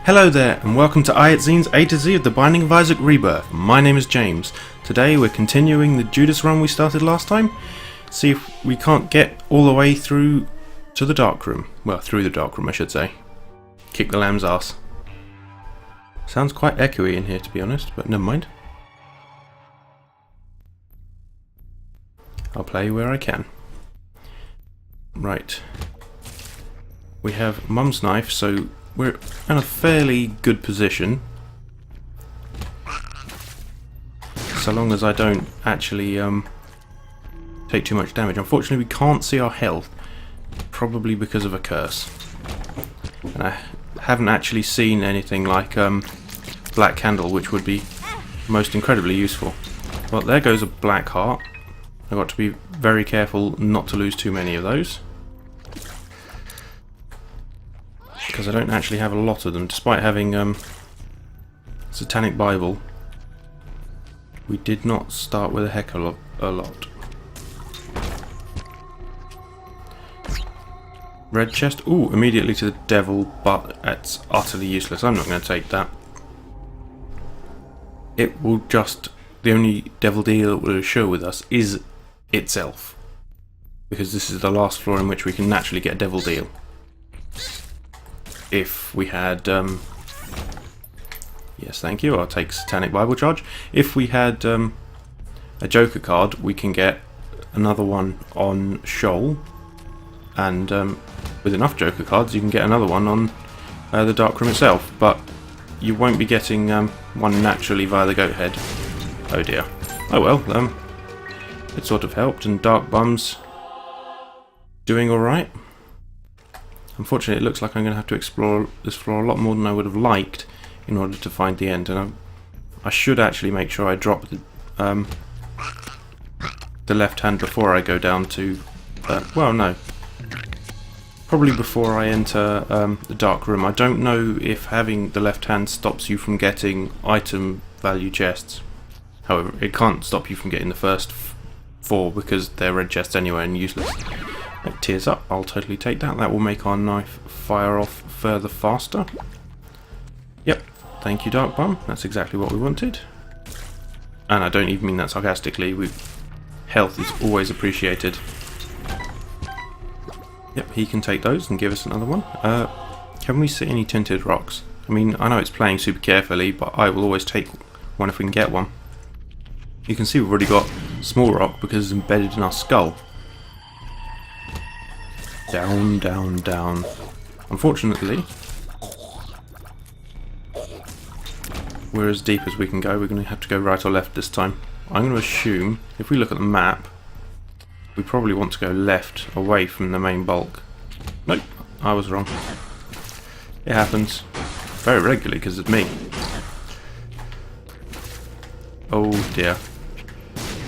Hello there, and welcome to Zine's A to Z of the Binding of Isaac Rebirth. My name is James. Today we're continuing the Judas run we started last time. See if we can't get all the way through to the darkroom. Well, through the darkroom I should say. Kick the lamb's ass. Sounds quite echoey in here to be honest, but never mind. I'll play where I can. Right. We have Mum's knife, so we're in a fairly good position. So long as I don't actually take too much damage. Unfortunately we can't see our health, probably because of a curse. And I haven't actually seen anything like black candle, which would be most incredibly useful. Well, there goes a black heart. I've got to be very careful not to lose too many of those, because I don't actually have a lot of them, despite having Satanic Bible. We did not start with a heck of a lot. Red chest. Ooh, immediately to the devil, but it's utterly useless. I'm not going to take that. It will just... the only devil deal it will show with us is itself, because this is the last floor in which we can naturally get a devil deal. If we had... yes, thank you, I'll take Satanic Bible Charge. If we had a Joker card, we can get another one on Shoal, and with enough Joker cards you can get another one on the darkroom itself, but you won't be getting one naturally via the goat head. Oh dear. Oh well, it sort of helped, and Dark Bum's doing alright. Unfortunately, it looks like I'm going to have to explore this floor a lot more than I would have liked in order to find the end, and I should actually make sure I drop the left hand before I go down to... well, no. Probably before I enter the dark room. I don't know if having the left hand stops you from getting item value chests. However, it can't stop you from getting the first four because they're red chests anyway and useless. It tears up, I'll totally take that. That will make our knife fire off further faster. Yep, thank you Dark Bum, that's exactly what we wanted. And I don't even mean that sarcastically, health is always appreciated. Yep, he can take those and give us another one. Can we see any tinted rocks? I mean, I know it's playing super carefully, but I will always take one if we can get one. You can see we've already got small rock because it's embedded in our skull. Down, down, down. Unfortunately, we're as deep as we can go. We're going to have to go right or left this time. I'm going to assume, if we look at the map, we probably want to go left, away from the main bulk. Nope, I was wrong. It happens very regularly because it's me. Oh dear.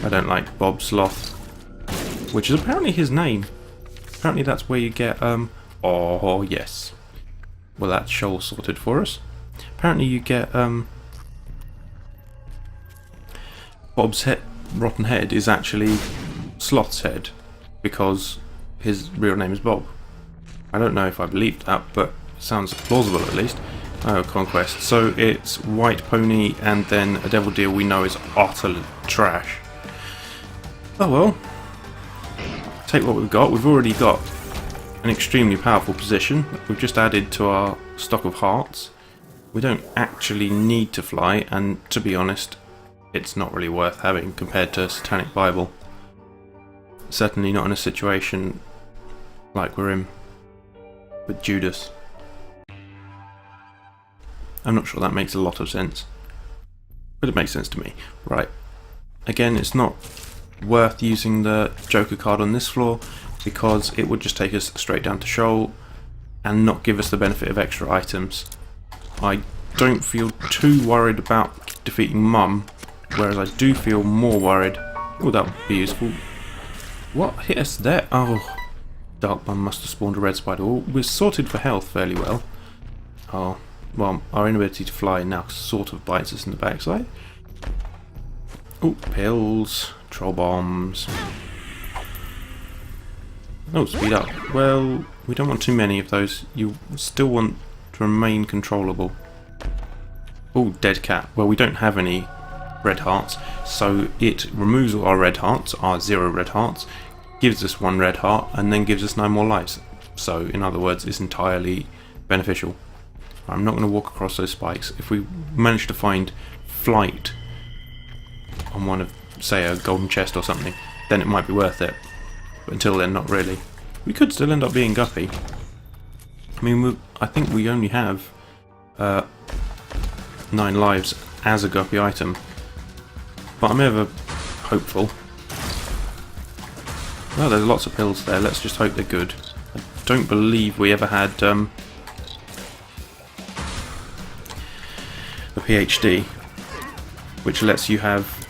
I don't like Bob Sloth, which is apparently his name. Apparently that's where you get, oh yes. Well, that's Shoal sorted for us. Apparently you get, Bob's rotten head is actually Sloth's head, because his real name is Bob. I don't know if I believe that, but it sounds plausible at least. Oh, Conquest. So it's White Pony and then a devil deal we know is utter trash. Oh well. Take what we've got. We've already got an extremely powerful position that we've just added to our stock of hearts. We don't actually need to fly, and to be honest, it's not really worth having compared to Satanic Bible. Certainly not in a situation like we're in with Judas. I'm not sure that makes a lot of sense, but it makes sense to me. Right, again, it's not worth using the Joker card on this floor because it would just take us straight down to Shoal and not give us the benefit of extra items. I don't feel too worried about defeating Mum, whereas I do feel more worried... oh, that would be useful. What hit us there? Oh, Dark Bum must have spawned a red spider. Well, we're sorted for health fairly well. Oh, well, our inability to fly now sort of bites us in the backside. Oh, pills, troll bombs. Oh, speed up. Well, we don't want too many of those. You still want to remain controllable. Oh, dead cat. Well, we don't have any red hearts, so it removes all our red hearts, our 0 red hearts, gives us 1 red heart, and then gives us 9 more lives. So, in other words, it's entirely beneficial. I'm not going to walk across those spikes. If we manage to find flight on one of, say, a golden chest or something, then it might be worth it. But until then, not really. We could still end up being Guppy. I mean, I think we only have 9 lives as a Guppy item. But I'm ever hopeful. Well, there's lots of pills there. Let's just hope they're good. I don't believe we ever had the PhD, which lets you have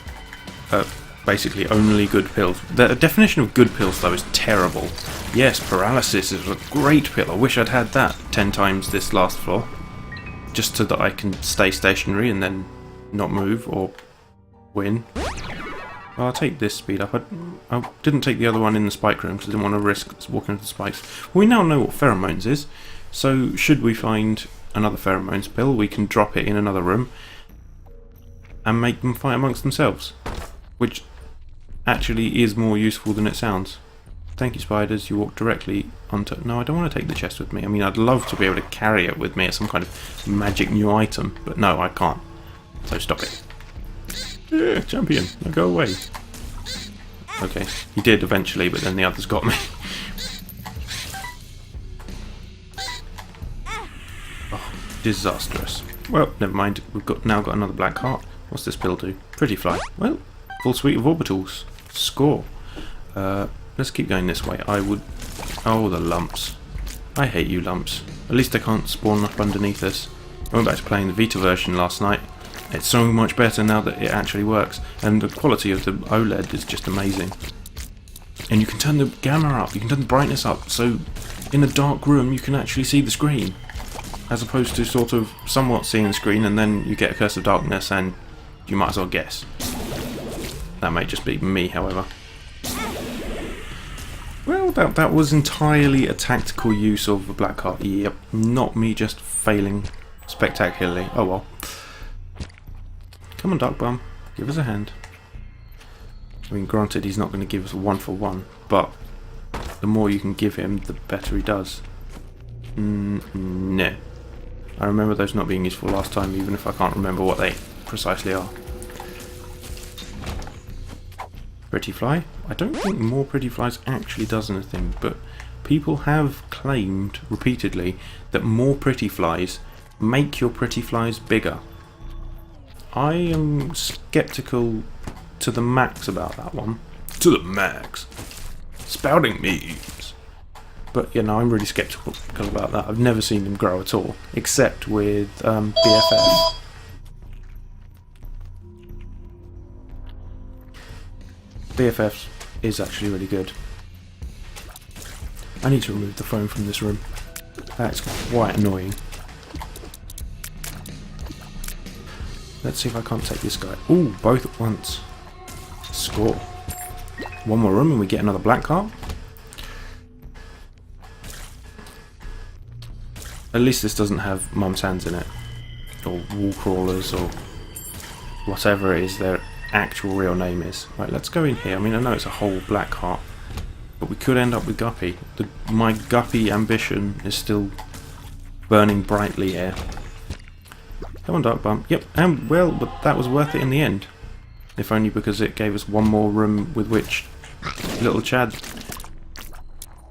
basically only good pills. The definition of good pills, though, is terrible. Yes, paralysis is a great pill. I wish I'd had that 10 times this last floor, just so that I can stay stationary and then not move or win. Well, I'll take this speed up. I didn't take the other one in the spike room because I didn't want to risk walking into the spikes. Well, we now know what pheromones is, so should we find another pheromones pill, we can drop it in another room and make them fight amongst themselves, which actually is more useful than it sounds. Thank you, spiders. You walk directly onto... No, I don't want to take the chest with me. I mean, I'd love to be able to carry it with me as some kind of magic new item, but no, I can't. So stop it. Yeah, champion. Now go away. Okay, he did eventually, but then the others got me. Oh, disastrous. Well, never mind. We've now got another black heart. What's this pill do? Pretty fly. Well, full suite of orbitals. Score. Let's keep going this way. I would... Oh, the lumps. I hate you, lumps. At least they can't spawn up underneath us. I went back to playing the Vita version last night. It's so much better now that it actually works. And the quality of the OLED is just amazing. And you can turn the gamma up. You can turn the brightness up. So, in a dark room, you can actually see the screen. As opposed to sort of somewhat seeing the screen and then you get a curse of darkness and you might as well guess. That may just be me, however. Well, that was entirely a tactical use of a black heart. Yep, not me just failing spectacularly. Oh well. Come on, Dark Bum, give us a hand. I mean, granted, he's not going to give us a 1-for-1, but the more you can give him, the better he does. No. I remember those not being useful last time, even if I can't remember what they precisely are. Pretty Fly? I don't think more Pretty Flies actually does anything, but people have claimed repeatedly that more Pretty Flies make your Pretty Flies bigger. I am skeptical to the max about that one. To the max. Spouting memes. But, you know, I'm really skeptical about that. I've never seen them grow at all, except with BFF. BFF is actually really good. I need to remove the phone from this room. That's quite annoying. Let's see if I can't take this guy. Ooh, both at once. Score. One more room and we get another black heart. At least this doesn't have mum's hands in it. Or wall crawlers or whatever it is their actual real name is. Right, let's go in here. I mean, I know it's a whole black heart, but we could end up with Guppy. My Guppy ambition is still burning brightly here. Come on, Dark Bump. Yep, and well, but that was worth it in the end. If only because it gave us one more room with which little Chad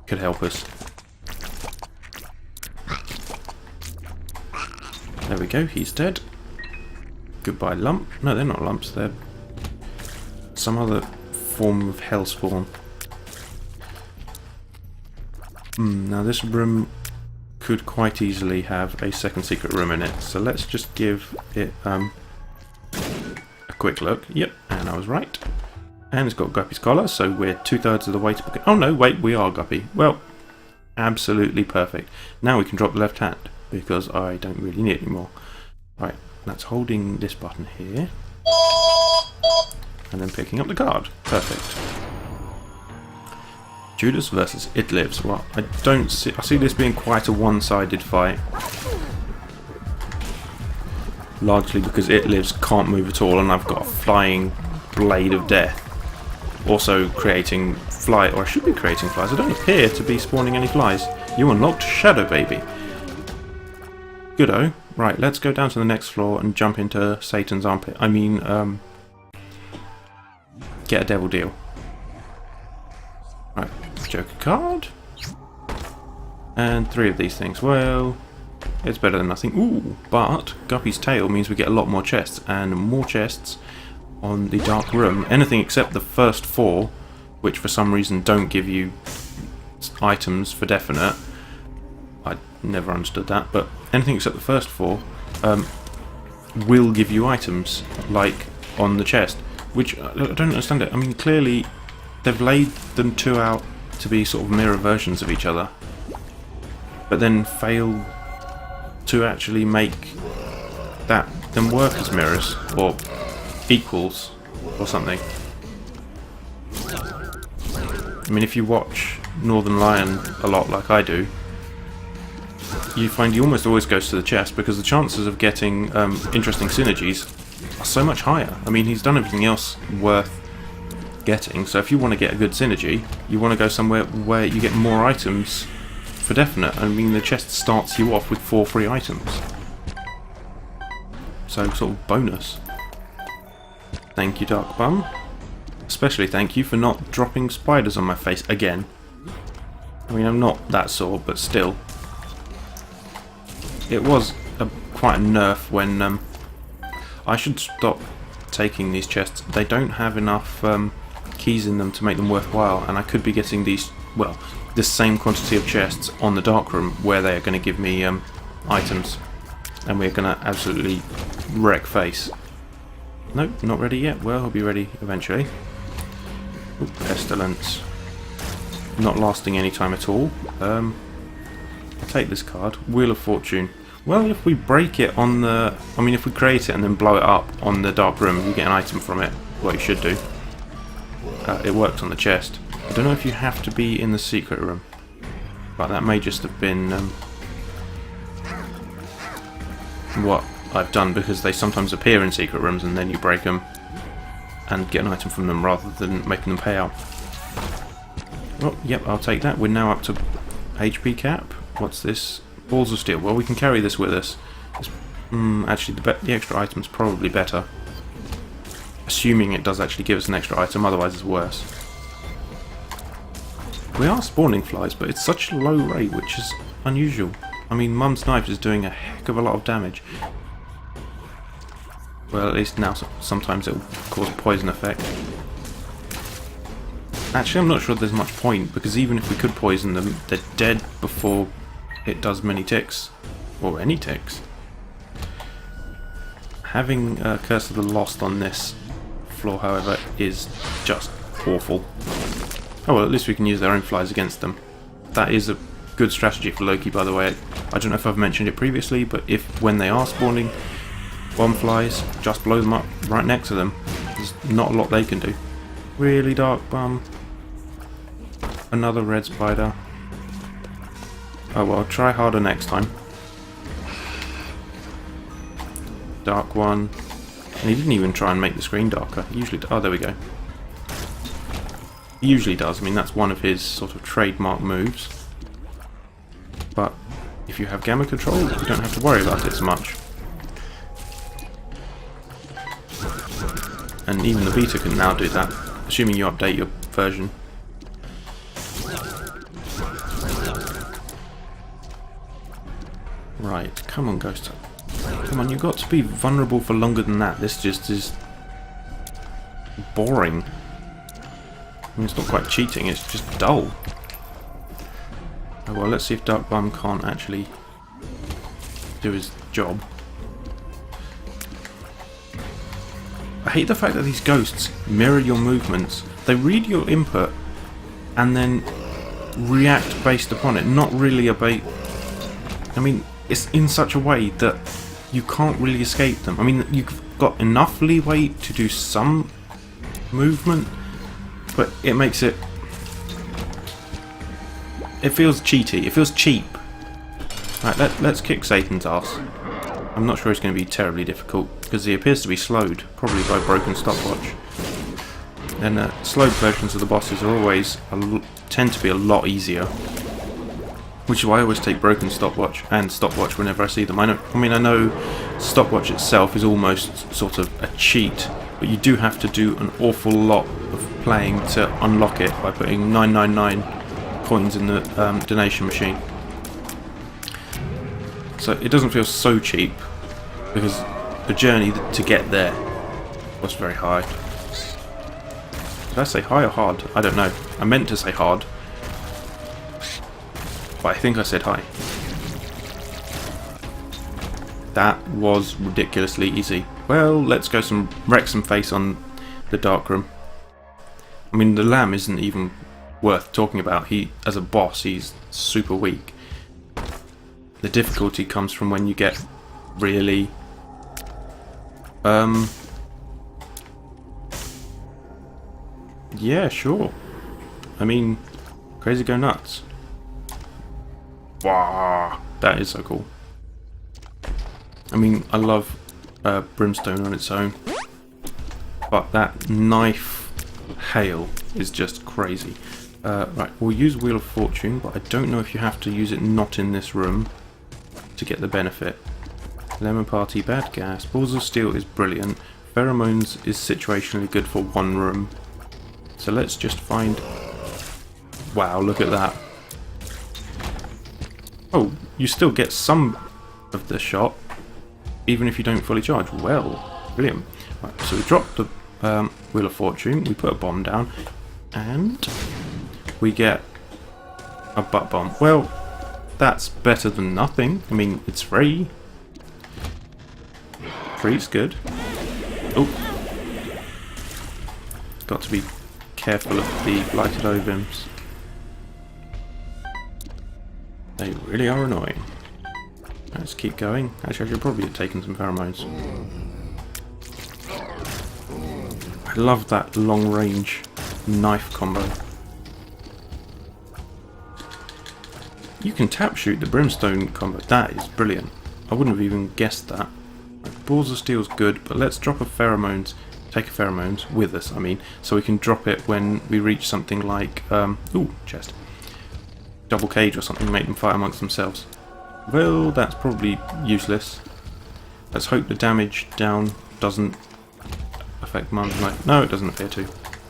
could help us. There we go, he's dead. Goodbye, lump. No, they're not lumps, they're some other form of hellspawn. Now this room could quite easily have a second secret room in it, so let's just give it a quick look. Yep, and I was right. And it's got Guppy's collar, so we're 2/3 of the way to begin. Oh no, wait, we are Guppy. Well, absolutely perfect. Now we can drop the left hand, because I don't really need it anymore. Right, that's holding this button here. And then picking up the card. Perfect. Judas versus It Lives. Well, I see this being quite a one-sided fight. largely because It Lives can't move at all, and I've got a flying blade of death. Also creating fly, or I should be creating flies. I don't appear to be spawning any flies. You unlocked Shadow Baby. Goodo. Right, let's go down to the next floor and jump into Satan's armpit. I mean, get a devil deal. Right, Joker card. And 3 of these things. Well, it's better than nothing. Ooh, but Guppy's tail means we get a lot more chests, and more chests on the dark room. Anything except the first 4, which for some reason don't give you items for definite. I never understood that, but anything except the first 4 will give you items, like on the chest, which I don't understand it. I mean, clearly they've laid them 2 out to be sort of mirror versions of each other, but then failed to actually make them work as mirrors or equals or something. I mean, if you watch Northern Lion a lot like I do, you find he almost always goes to the chest because the chances of getting interesting synergies are so much higher. I mean, he's done everything else worth getting, so if you want to get a good synergy, you want to go somewhere where you get more items for definite. I mean, the chest starts you off with 4 free items, so sort of bonus. Thank you, Dark Bum. Especially thank you for not dropping spiders on my face again. I mean, I'm not that sore, but still. It was quite a nerf when I should stop taking these chests. They don't have enough keys in them to make them worthwhile, and I could be getting these, well, this same quantity of chests on the darkroom where they are going to give me items, and we're going to absolutely wreck face. Nope, not ready yet. Well, he'll be ready eventually. Ooh, pestilence. Not lasting any time at all. I'll take this card. Wheel of Fortune. Well, if we break it on the... I mean, if we create it and then blow it up on the dark room, you get an item from it. Well, you should do. It worked on the chest. I don't know if you have to be in the secret room, but that may just have been what I've done, because they sometimes appear in secret rooms and then you break them and get an item from them rather than making them pay out. Oh, yep, I'll take that. We're now up to HP cap. What's this? Balls of Steel. Well, we can carry this with us. Actually, the extra item's probably better. Assuming it does actually give us an extra item, otherwise it's worse. We are spawning flies, but it's such a low rate, which is unusual. I mean, Mum's Knife is doing a heck of a lot of damage. Well, at least now sometimes it will cause a poison effect. Actually, I'm not sure there's much point, because even if we could poison them, they're dead before it does many ticks. Or any ticks. Having Curse of the Lost on this floor, however, is just awful. Oh well, at least we can use their own flies against them. That is a good strategy for Loki, by the way. I don't know if I've mentioned it previously, but if when they are spawning bomb flies, just blow them up right next to them. There's not a lot they can do. Really, Dark Bum? Another red spider. Oh well, try harder next time. Dark one. And he didn't even try and make the screen darker. He usually oh, there we go. He usually does. I mean, that's one of his sort of trademark moves. But if you have gamma control, you don't have to worry about it so much. And even the beta can now do that, assuming you update your version. Right, come on, Ghost. Come on, you've got to be vulnerable for longer than that. This just is boring. I mean, it's not quite cheating, it's just dull. Oh well, let's see if Dark Bum can't actually do his job. I hate the fact that these ghosts mirror your movements. They read your input and then react based upon it, not really obey. I mean, it's in such a way that you can't really escape them. I mean, you've got enough leeway to do some movement, but it makes it... It feels cheaty. It feels cheap. Right, let's kick Satan's ass. I'm not sure it's going to be terribly difficult, because he appears to be slowed, probably by broken stopwatch. And slowed versions of the bosses are always tend to be a lot easier, which is why I always take broken stopwatch and stopwatch whenever I see them. I know stopwatch itself is almost sort of a cheat, but you do have to do an awful lot of playing to unlock it by putting 999 coins in the donation machine. So it doesn't feel so cheap, because the journey to get there was very high. Did I say high or hard? I don't know. I meant to say hard, but I think I said high. That was ridiculously easy. Well, let's go wreck some face on the darkroom. I mean, the lamb isn't even worth talking about. As a boss, he's super weak. The difficulty comes from when you get really yeah, sure. I mean, crazy go nuts. Wow, that is so cool. I mean, I love brimstone on its own, but that knife hail is just crazy. Right, we'll use Wheel of Fortune, but I don't know if you have to use it not in this room to get the benefit. Lemon Party, bad gas. Balls of Steel is brilliant. Pheromones is situationally good for one room. So let's just find... Wow, look at that. Oh, you still get some of the shot, even if you don't fully charge. Well, brilliant. Right, so we drop the Wheel of Fortune, we put a bomb down, and we get a butt bomb. Well, that's better than nothing. I mean, it's free. Free's good. Oh. Got to be careful of the blighted ovens. They really are annoying. Let's keep going. Actually, I should probably have taken some pheromones. I love that long range knife combo. You can tap shoot the brimstone combo. That is brilliant. I wouldn't have even guessed that. Right, Balls of Steel's good, but let's drop a pheromones. Take a pheromones with us, I mean, so we can drop it when we reach something like ooh, chest. Double cage or something, make them fight amongst themselves. Well, that's probably useless. Let's hope the damage down doesn't affect Mum's knife. No, it doesn't appear to.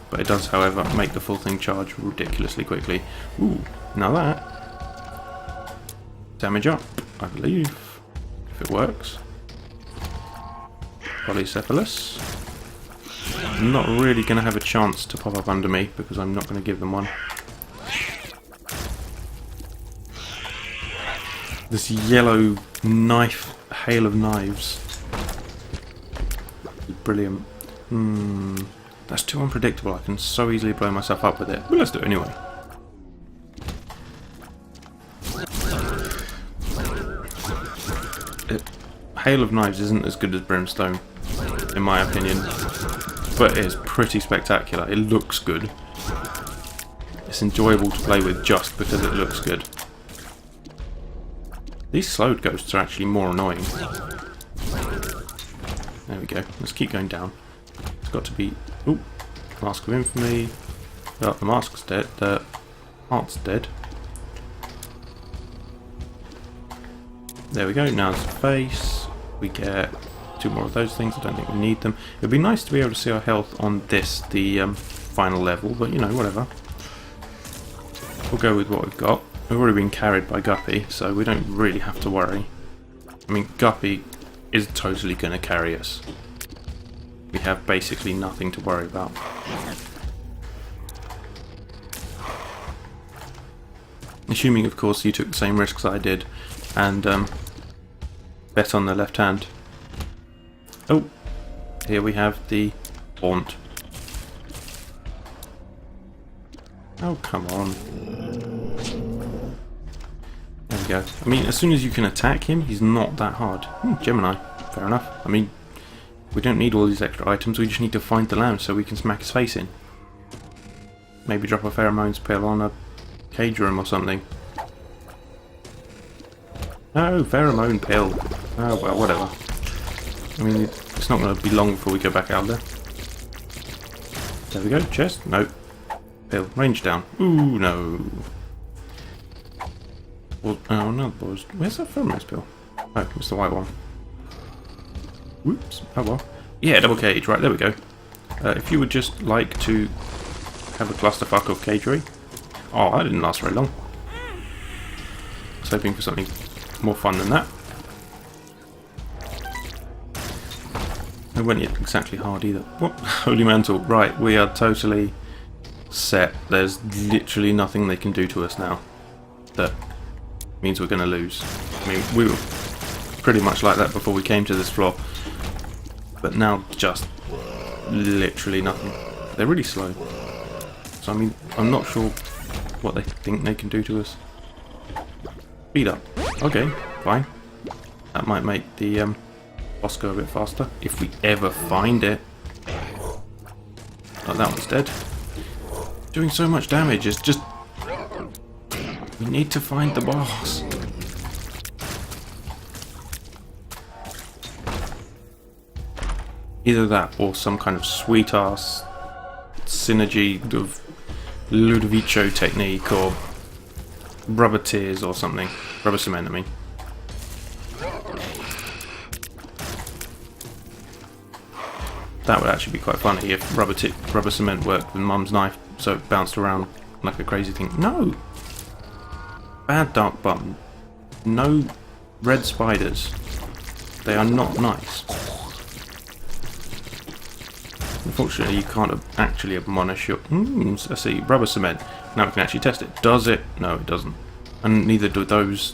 But it does, however, make the full thing charge ridiculously quickly. Ooh, now that. Damage up, I believe. If it works. Polycephalus. I'm not really going to have a chance to pop up under me because I'm not going to give them one. This yellow knife, hail of knives. Brilliant. That's too unpredictable. I can so easily blow myself up with it. But let's do it anyway. Hail of knives isn't as good as brimstone, in my opinion. But it is pretty spectacular. It looks good. It's enjoyable to play with just because it looks good. These slowed ghosts are actually more annoying. There we go. Let's keep going down. It's got to be... Ooh. Mask of Infamy. Well, the mask's dead. The heart's dead. There we go. Now it's face. We get 2 more of those things. I don't think we need them. It would be nice to be able to see our health on this, the final level, but you know, whatever. We'll go with what we've got. We've already been carried by Guppy, so we don't really have to worry. I mean, Guppy is totally going to carry us. We have basically nothing to worry about. Assuming, of course, you took the same risks I did and bet on the left hand. Oh, here we have the haunt. Oh, come on. There we go. I mean, as soon as you can attack him, he's not that hard. Gemini. Fair enough. I mean, we don't need all these extra items, we just need to find the lounge so we can smack his face in. Maybe drop a pheromones pill on a cage room or something. No, pheromone pill. Oh well, whatever. I mean, it's not going to be long before we go back out there. There we go, chest, no. Pill, range down. Ooh, no. Well, oh, no, boys. Where's that from, this pill? Oh, it's the white one. Whoops, oh well. Yeah, double cage, right, there we go. If you would just like to have a clusterfuck of cagery. Oh, that didn't last very long. I was hoping for something more fun than that. It wasn't exactly hard either. What? Holy mantle. Right, we are totally set. There's literally nothing they can do to us now. That means we're going to lose. I mean, we were pretty much like that before we came to this floor. But now, just literally nothing. They're really slow. So, I mean, I'm not sure what they think they can do to us. Speed up. Okay, fine. That might make the boss go a bit faster, if we ever find it. Oh, that one's dead. Doing so much damage, it's just... We need to find the boss. Either that, or some kind of sweet-ass synergy of Ludovico technique, or rubber tears or something. Rubber cement, I mean. That would actually be quite funny if rubber cement worked with Mum's knife, so it bounced around like a crazy thing. No! Bad dark button. No red spiders. They are not nice. Unfortunately, you can't actually admonish your... I see, rubber cement. Now we can actually test it. Does it? No, it doesn't. And neither do those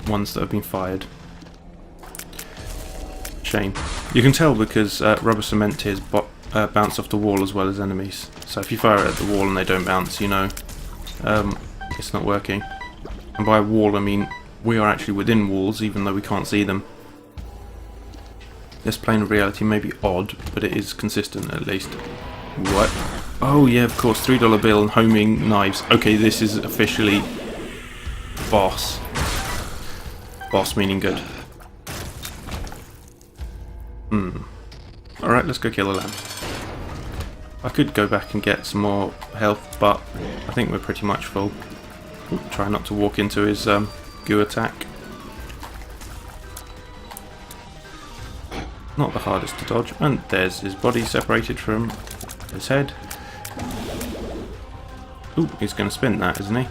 ones that have been fired. Shame. You can tell because rubber cement tears bounce off the wall as well as enemies. So if you fire it at the wall and they don't bounce, you know it's not working. And by wall I mean we are actually within walls even though we can't see them. This plane of reality may be odd, but it is consistent at least. What? Oh yeah, of course, $3 bill and homing knives. Okay, this is officially boss. Boss meaning good. Alright, let's go kill a lamb. I could go back and get some more health, but I think we're pretty much full. Ooh, try not to walk into his goo attack. Not the hardest to dodge. And there's his body separated from his head. Ooh, he's going to spin that, isn't he?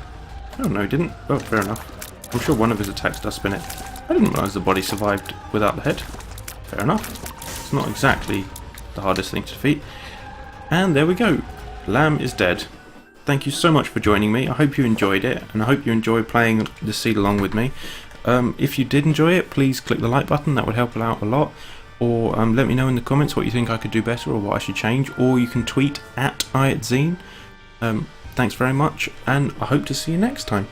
Oh no, he didn't. Oh, fair enough. I'm sure one of his attacks does spin it. I didn't realise the body survived without the head. Fair enough. It's not exactly the hardest thing to defeat. And there we go. Lamb is dead. Thank you so much for joining me. I hope you enjoyed it, and I hope you enjoy playing this seed along with me. If you did enjoy it, please click the like button. That would help out a lot. Or let me know in the comments what you think I could do better or what I should change. Or you can tweet at @IatZine. Thanks very much, and I hope to see you next time.